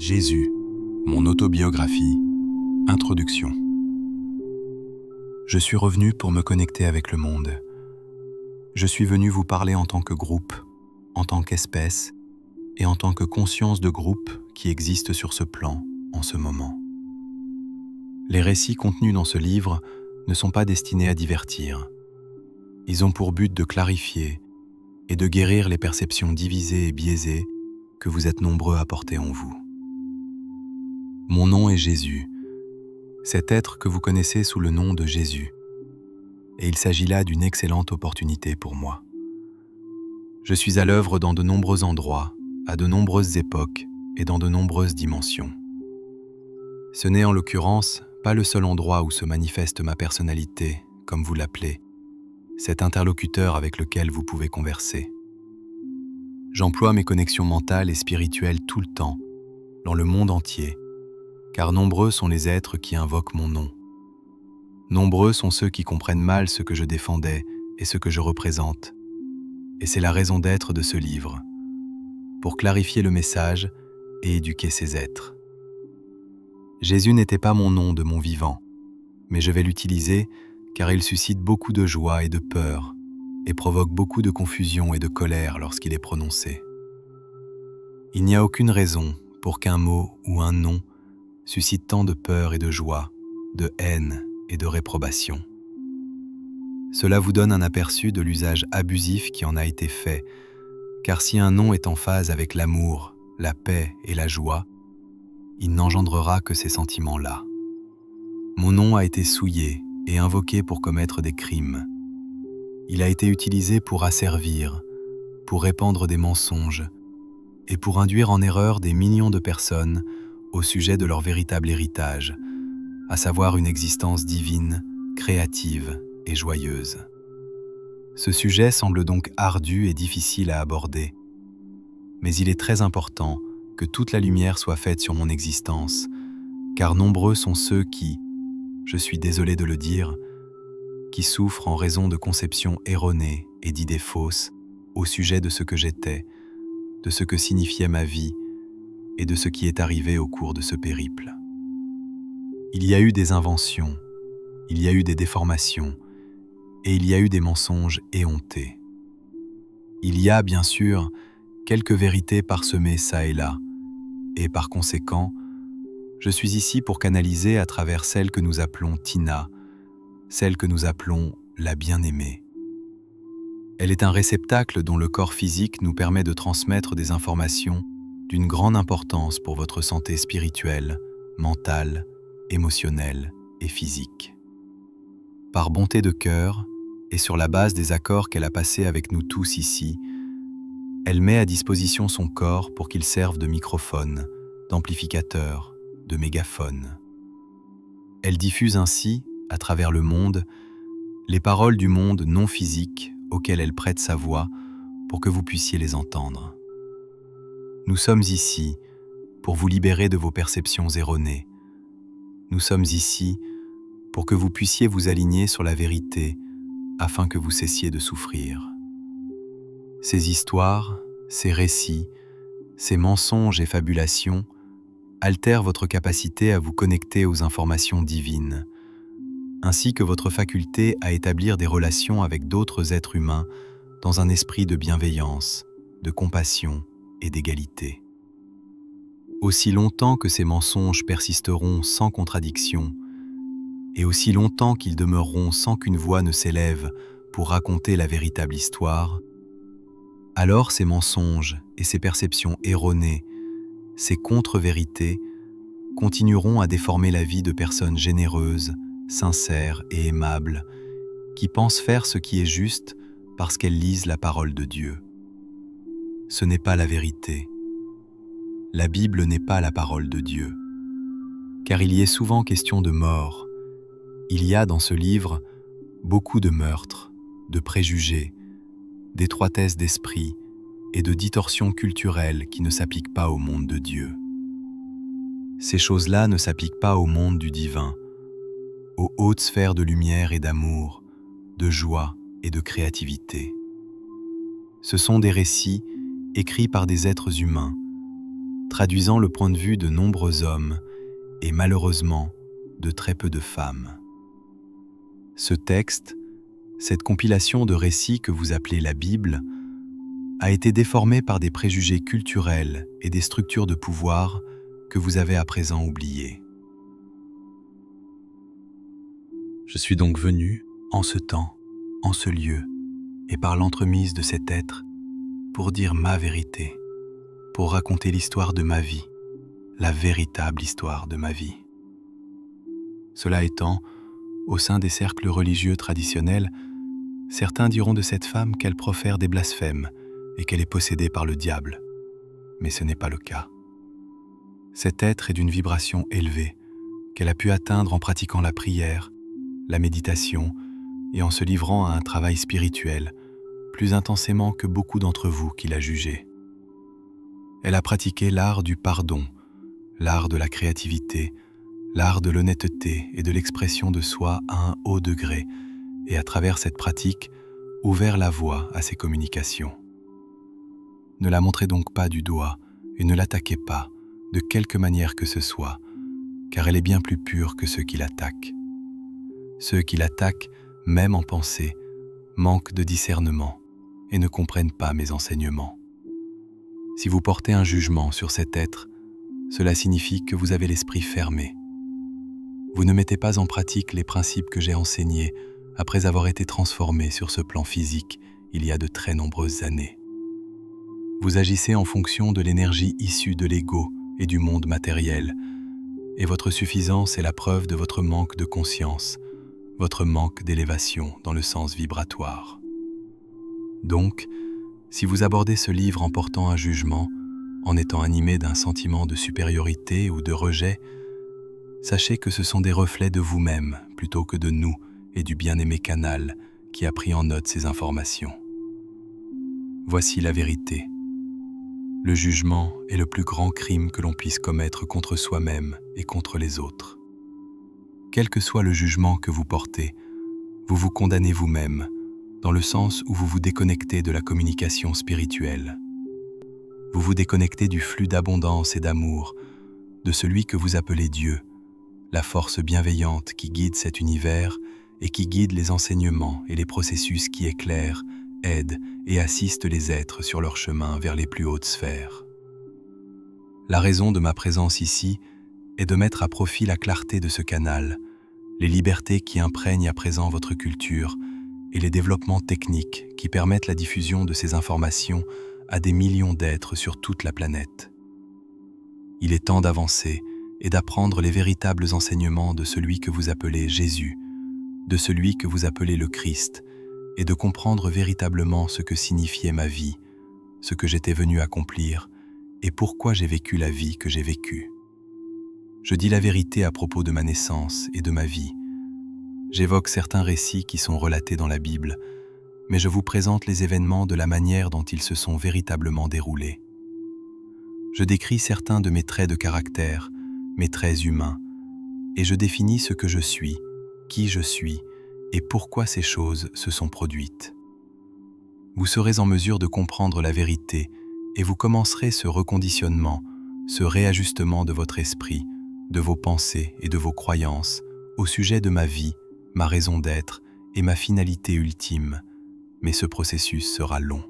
Jésus, mon autobiographie, introduction. Je suis revenu pour me connecter avec le monde. Je suis venu vous parler en tant que groupe, en tant qu'espèce et en tant que conscience de groupe qui existe sur ce plan en ce moment. Les récits contenus dans ce livre ne sont pas destinés à divertir. Ils ont pour but de clarifier et de guérir les perceptions divisées et biaisées que vous êtes nombreux à porter en vous. Mon nom est Jésus, cet être que vous connaissez sous le nom de Jésus, et il s'agit là d'une excellente opportunité pour moi. Je suis à l'œuvre dans de nombreux endroits, à de nombreuses époques et dans de nombreuses dimensions. Ce n'est en l'occurrence pas le seul endroit où se manifeste ma personnalité, comme vous l'appelez, cet interlocuteur avec lequel vous pouvez converser. J'emploie mes connexions mentales et spirituelles tout le temps, dans le monde entier, car nombreux sont les êtres qui invoquent mon nom. Nombreux sont ceux qui comprennent mal ce que je défendais et ce que je représente. Et c'est la raison d'être de ce livre, pour clarifier le message et éduquer ces êtres. Jésus n'était pas mon nom de mon vivant, mais je vais l'utiliser car il suscite beaucoup de joie et de peur et provoque beaucoup de confusion et de colère lorsqu'il est prononcé. Il n'y a aucune raison pour qu'un mot ou un nom suscite tant de peur et de joie, de haine et de réprobation. Cela vous donne un aperçu de l'usage abusif qui en a été fait, car si un nom est en phase avec l'amour, la paix et la joie, il n'engendrera que ces sentiments-là. Mon nom a été souillé et invoqué pour commettre des crimes. Il a été utilisé pour asservir, pour répandre des mensonges et pour induire en erreur des millions de personnes au sujet de leur véritable héritage, à savoir une existence divine, créative et joyeuse. Ce sujet semble donc ardu et difficile à aborder, mais il est très important que toute la lumière soit faite sur mon existence, car nombreux sont ceux qui, je suis désolé de le dire, qui souffrent en raison de conceptions erronées et d'idées fausses au sujet de ce que j'étais, de ce que signifiait ma vie et de ce qui est arrivé au cours de ce périple. Il y a eu des inventions, il y a eu des déformations et il y a eu des mensonges éhontés. Il y a, bien sûr, quelques vérités parsemées çà et là, et par conséquent, je suis ici pour canaliser à travers celle que nous appelons Tina, celle que nous appelons la bien-aimée. Elle est un réceptacle dont le corps physique nous permet de transmettre des informations d'une grande importance pour votre santé spirituelle, mentale, émotionnelle et physique. Par bonté de cœur, et sur la base des accords qu'elle a passés avec nous tous ici, elle met à disposition son corps pour qu'il serve de microphone, d'amplificateur, de mégaphone. Elle diffuse ainsi, à travers le monde, les paroles du monde non physique auxquelles elle prête sa voix pour que vous puissiez les entendre. Nous sommes ici pour vous libérer de vos perceptions erronées. Nous sommes ici pour que vous puissiez vous aligner sur la vérité afin que vous cessiez de souffrir. Ces histoires, ces récits, ces mensonges et fabulations altèrent votre capacité à vous connecter aux informations divines, ainsi que votre faculté à établir des relations avec d'autres êtres humains dans un esprit de bienveillance, de compassion et d'égalité. Aussi longtemps que ces mensonges persisteront sans contradiction, et aussi longtemps qu'ils demeureront sans qu'une voix ne s'élève pour raconter la véritable histoire, alors ces mensonges et ces perceptions erronées, ces contre-vérités, continueront à déformer la vie de personnes généreuses, sincères et aimables, qui pensent faire ce qui est juste parce qu'elles lisent la parole de Dieu. Ce n'est pas la vérité. La Bible n'est pas la parole de Dieu. Car il y est souvent question de mort. Il y a dans ce livre beaucoup de meurtres, de préjugés, d'étroitesse d'esprit et de distorsions culturelles qui ne s'appliquent pas au monde de Dieu. Ces choses-là ne s'appliquent pas au monde du divin, aux hautes sphères de lumière et d'amour, de joie et de créativité. Ce sont des récits écrits par des êtres humains, traduisant le point de vue de nombreux hommes et malheureusement de très peu de femmes. Ce texte, cette compilation de récits que vous appelez la Bible, a été déformé par des préjugés culturels et des structures de pouvoir que vous avez à présent oubliés. Je suis donc venu, en ce temps, en ce lieu, et par l'entremise de cet être, pour dire ma vérité, pour raconter l'histoire de ma vie, la véritable histoire de ma vie. Cela étant, au sein des cercles religieux traditionnels, certains diront de cette femme qu'elle profère des blasphèmes et qu'elle est possédée par le diable, mais ce n'est pas le cas. Cet être est d'une vibration élevée, qu'elle a pu atteindre en pratiquant la prière, la méditation et en se livrant à un travail spirituel, plus intensément que beaucoup d'entre vous qui l'a jugée. Elle a pratiqué l'art du pardon, l'art de la créativité, l'art de l'honnêteté et de l'expression de soi à un haut degré, et à travers cette pratique, ouvert la voie à ses communications. Ne la montrez donc pas du doigt et ne l'attaquez pas, de quelque manière que ce soit, car elle est bien plus pure que ceux qui l'attaquent. Ceux qui l'attaquent, même en pensée, manquent de discernement et ne comprennent pas mes enseignements. Si vous portez un jugement sur cet être, cela signifie que vous avez l'esprit fermé. Vous ne mettez pas en pratique les principes que j'ai enseignés après avoir été transformé sur ce plan physique il y a de très nombreuses années. Vous agissez en fonction de l'énergie issue de l'ego et du monde matériel, et votre suffisance est la preuve de votre manque de conscience, votre manque d'élévation dans le sens vibratoire. Donc, si vous abordez ce livre en portant un jugement, en étant animé d'un sentiment de supériorité ou de rejet, sachez que ce sont des reflets de vous-même plutôt que de nous et du bien-aimé Canal qui a pris en note ces informations. Voici la vérité. Le jugement est le plus grand crime que l'on puisse commettre contre soi-même et contre les autres. Quel que soit le jugement que vous portez, vous vous condamnez vous-même, dans le sens où vous vous déconnectez de la communication spirituelle. Vous vous déconnectez du flux d'abondance et d'amour, de celui que vous appelez Dieu, la force bienveillante qui guide cet univers et qui guide les enseignements et les processus qui éclairent, aident et assistent les êtres sur leur chemin vers les plus hautes sphères. La raison de ma présence ici est de mettre à profit la clarté de ce canal, les libertés qui imprègnent à présent votre culture et les développements techniques qui permettent la diffusion de ces informations à des millions d'êtres sur toute la planète. Il est temps d'avancer et d'apprendre les véritables enseignements de celui que vous appelez Jésus, de celui que vous appelez le Christ, et de comprendre véritablement ce que signifiait ma vie, ce que j'étais venu accomplir, et pourquoi j'ai vécu la vie que j'ai vécue. Je dis la vérité à propos de ma naissance et de ma vie. J'évoque certains récits qui sont relatés dans la Bible, mais je vous présente les événements de la manière dont ils se sont véritablement déroulés. Je décris certains de mes traits de caractère, mes traits humains, et je définis ce que je suis, qui je suis, et pourquoi ces choses se sont produites. Vous serez en mesure de comprendre la vérité et vous commencerez ce reconditionnement, ce réajustement de votre esprit, de vos pensées et de vos croyances au sujet de ma vie, ma raison d'être et ma finalité ultime, mais ce processus sera long.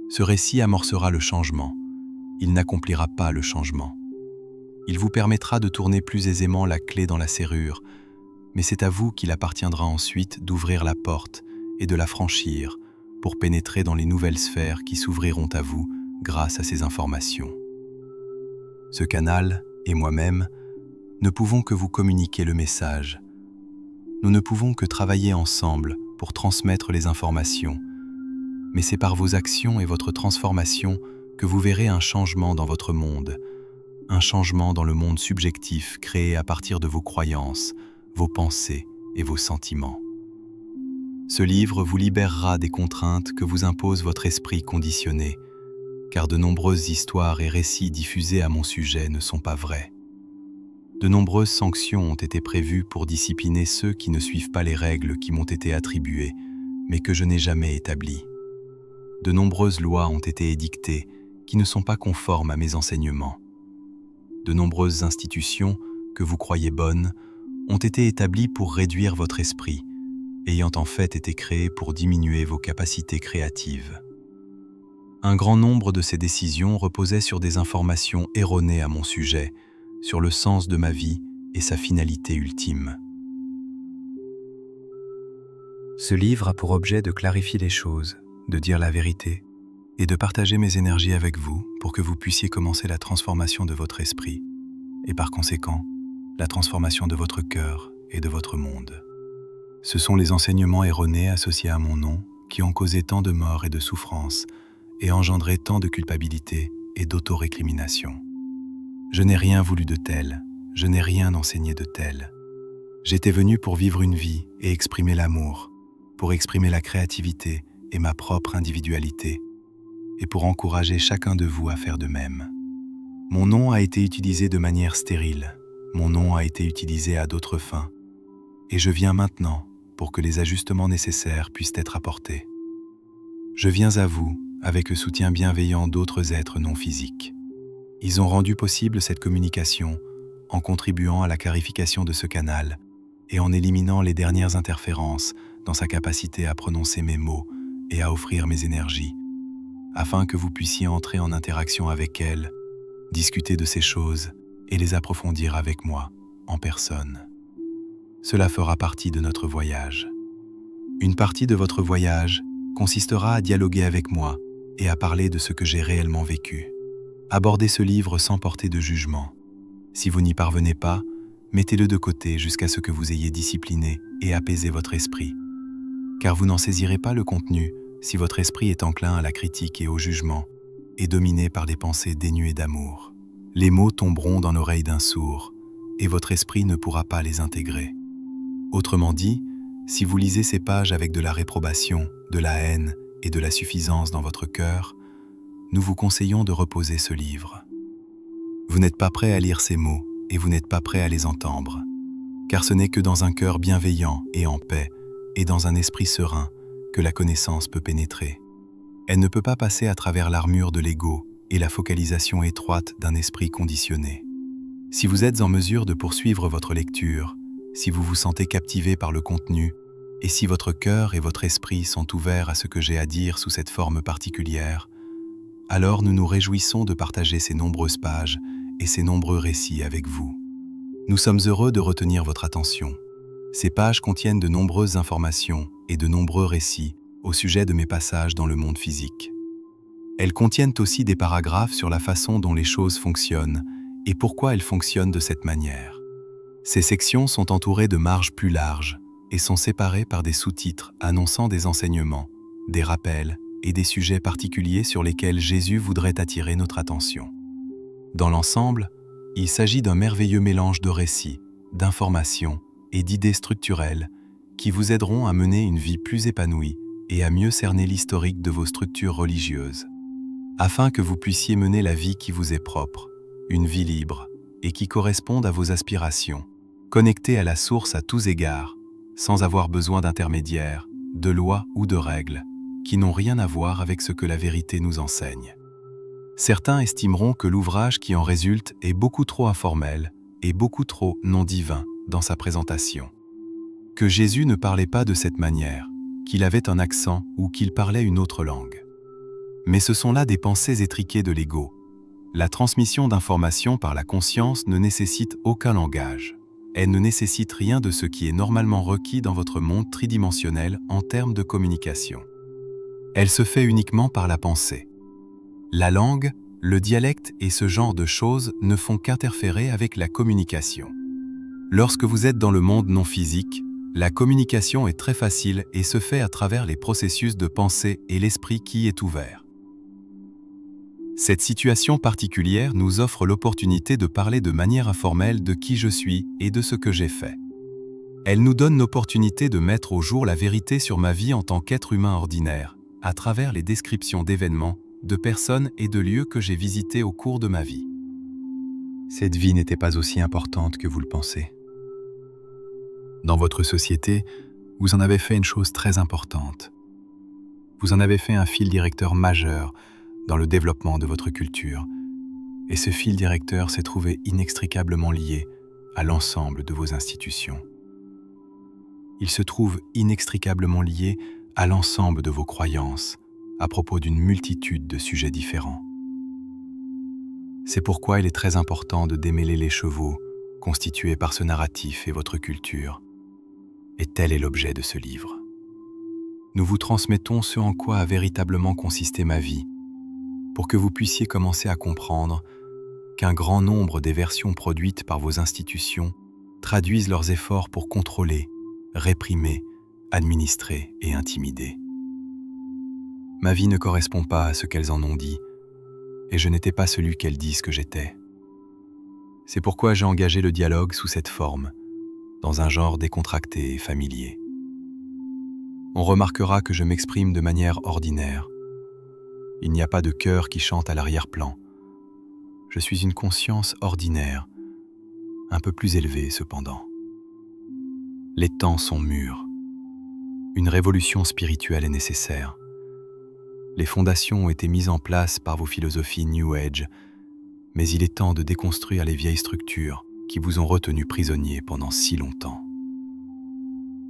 Ce récit amorcera le changement, il n'accomplira pas le changement. Il vous permettra de tourner plus aisément la clé dans la serrure, mais c'est à vous qu'il appartiendra ensuite d'ouvrir la porte et de la franchir pour pénétrer dans les nouvelles sphères qui s'ouvriront à vous grâce à ces informations. Ce canal et moi-même ne pouvons que vous communiquer le message. Nous ne pouvons que travailler ensemble pour transmettre les informations, mais c'est par vos actions et votre transformation que vous verrez un changement dans votre monde, un changement dans le monde subjectif créé à partir de vos croyances, vos pensées et vos sentiments. Ce livre vous libérera des contraintes que vous impose votre esprit conditionné, car de nombreuses histoires et récits diffusés à mon sujet ne sont pas vrais. De nombreuses sanctions ont été prévues pour discipliner ceux qui ne suivent pas les règles qui m'ont été attribuées, mais que je n'ai jamais établies. De nombreuses lois ont été édictées qui ne sont pas conformes à mes enseignements. De nombreuses institutions, que vous croyez bonnes, ont été établies pour réduire votre esprit, ayant en fait été créées pour diminuer vos capacités créatives. Un grand nombre de ces décisions reposaient sur des informations erronées à mon sujet, sur le sens de ma vie et sa finalité ultime. Ce livre a pour objet de clarifier les choses, de dire la vérité et de partager mes énergies avec vous pour que vous puissiez commencer la transformation de votre esprit et par conséquent, la transformation de votre cœur et de votre monde. Ce sont les enseignements erronés associés à mon nom qui ont causé tant de morts et de souffrances et engendré tant de culpabilité et d'autorécrimination. Je n'ai rien voulu de tel, je n'ai rien enseigné de tel. J'étais venu pour vivre une vie et exprimer l'amour, pour exprimer la créativité et ma propre individualité, et pour encourager chacun de vous à faire de même. Mon nom a été utilisé de manière stérile, mon nom a été utilisé à d'autres fins, et je viens maintenant pour que les ajustements nécessaires puissent être apportés. Je viens à vous avec le soutien bienveillant d'autres êtres non physiques. Ils ont rendu possible cette communication en contribuant à la clarification de ce canal et en éliminant les dernières interférences dans sa capacité à prononcer mes mots et à offrir mes énergies, afin que vous puissiez entrer en interaction avec elles, discuter de ces choses et les approfondir avec moi, en personne. Cela fera partie de notre voyage. Une partie de votre voyage consistera à dialoguer avec moi et à parler de ce que j'ai réellement vécu. Abordez ce livre sans porter de jugement. Si vous n'y parvenez pas, mettez-le de côté jusqu'à ce que vous ayez discipliné et apaisé votre esprit. Car vous n'en saisirez pas le contenu si votre esprit est enclin à la critique et au jugement, et dominé par des pensées dénuées d'amour. Les mots tomberont dans l'oreille d'un sourd, et votre esprit ne pourra pas les intégrer. Autrement dit, si vous lisez ces pages avec de la réprobation, de la haine et de la suffisance dans votre cœur, nous vous conseillons de reposer ce livre. Vous n'êtes pas prêt à lire ces mots, et vous n'êtes pas prêt à les entendre, car ce n'est que dans un cœur bienveillant et en paix, et dans un esprit serein, que la connaissance peut pénétrer. Elle ne peut pas passer à travers l'armure de l'ego et la focalisation étroite d'un esprit conditionné. Si vous êtes en mesure de poursuivre votre lecture, si vous vous sentez captivé par le contenu, et si votre cœur et votre esprit sont ouverts à ce que j'ai à dire sous cette forme particulière, alors nous nous réjouissons de partager ces nombreuses pages et ces nombreux récits avec vous. Nous sommes heureux de retenir votre attention. Ces pages contiennent de nombreuses informations et de nombreux récits au sujet de mes passages dans le monde physique. Elles contiennent aussi des paragraphes sur la façon dont les choses fonctionnent et pourquoi elles fonctionnent de cette manière. Ces sections sont entourées de marges plus larges et sont séparées par des sous-titres annonçant des enseignements, des rappels et des sujets particuliers sur lesquels Jésus voudrait attirer notre attention. Dans l'ensemble, il s'agit d'un merveilleux mélange de récits, d'informations et d'idées structurelles qui vous aideront à mener une vie plus épanouie et à mieux cerner l'historique de vos structures religieuses, afin que vous puissiez mener la vie qui vous est propre, une vie libre et qui corresponde à vos aspirations, connectée à la source à tous égards, sans avoir besoin d'intermédiaires, de lois ou de règles, qui n'ont rien à voir avec ce que la vérité nous enseigne. Certains estimeront que l'ouvrage qui en résulte est beaucoup trop informel et beaucoup trop non divin dans sa présentation. Que Jésus ne parlait pas de cette manière, qu'il avait un accent ou qu'il parlait une autre langue. Mais ce sont là des pensées étriquées de l'ego. La transmission d'informations par la conscience ne nécessite aucun langage. Elle ne nécessite rien de ce qui est normalement requis dans votre monde tridimensionnel en termes de communication. Elle se fait uniquement par la pensée. La langue, le dialecte et ce genre de choses ne font qu'interférer avec la communication. Lorsque vous êtes dans le monde non physique, la communication est très facile et se fait à travers les processus de pensée et l'esprit qui est ouvert. Cette situation particulière nous offre l'opportunité de parler de manière informelle de qui je suis et de ce que j'ai fait. Elle nous donne l'opportunité de mettre au jour la vérité sur ma vie en tant qu'être humain ordinaire, à travers les descriptions d'événements, de personnes et de lieux que j'ai visités au cours de ma vie. Cette vie n'était pas aussi importante que vous le pensez. Dans votre société, vous en avez fait une chose très importante. Vous en avez fait un fil directeur majeur dans le développement de votre culture, et ce fil directeur s'est trouvé inextricablement lié à l'ensemble de vos institutions. Il se trouve inextricablement lié à l'ensemble de vos croyances à propos d'une multitude de sujets différents. C'est pourquoi il est très important de démêler l'écheveau constitué par ce narratif et votre culture. Et tel est l'objet de ce livre. Nous vous transmettons ce en quoi a véritablement consisté ma vie, pour que vous puissiez commencer à comprendre qu'un grand nombre des versions produites par vos institutions traduisent leurs efforts pour contrôler, réprimer, administrer et intimider. Ma vie ne correspond pas à ce qu'elles en ont dit, et je n'étais pas celui qu'elles disent que j'étais. C'est pourquoi j'ai engagé le dialogue sous cette forme, dans un genre décontracté et familier. On remarquera que je m'exprime de manière ordinaire. Il n'y a pas de chœur qui chante à l'arrière-plan. Je suis une conscience ordinaire, un peu plus élevée cependant. Les temps sont mûrs. Une révolution spirituelle est nécessaire. Les fondations ont été mises en place par vos philosophies New Age, mais il est temps de déconstruire les vieilles structures qui vous ont retenu prisonniers pendant si longtemps.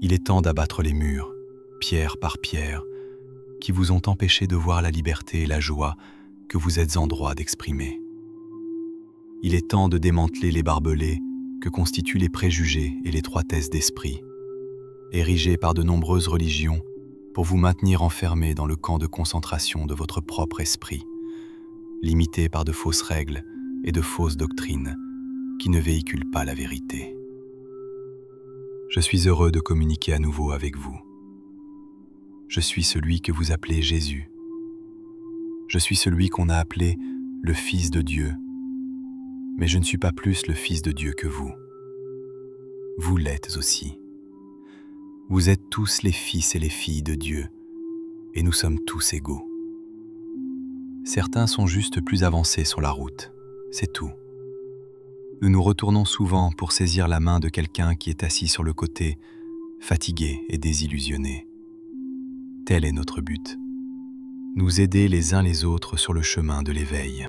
Il est temps d'abattre les murs, pierre par pierre, qui vous ont empêché de voir la liberté et la joie que vous êtes en droit d'exprimer. Il est temps de démanteler les barbelés que constituent les préjugés et l'étroitesse d'esprit, érigés par de nombreuses religions pour vous maintenir enfermés dans le camp de concentration de votre propre esprit, limité par de fausses règles et de fausses doctrines qui ne véhiculent pas la vérité. Je suis heureux de communiquer à nouveau avec vous. Je suis celui que vous appelez Jésus. Je suis celui qu'on a appelé le Fils de Dieu. Mais je ne suis pas plus le Fils de Dieu que vous. Vous l'êtes aussi. Vous êtes tous les fils et les filles de Dieu, et nous sommes tous égaux. Certains sont juste plus avancés sur la route, c'est tout. Nous nous retournons souvent pour saisir la main de quelqu'un qui est assis sur le côté, fatigué et désillusionné. Tel est notre but. Nous aider les uns les autres sur le chemin de l'éveil.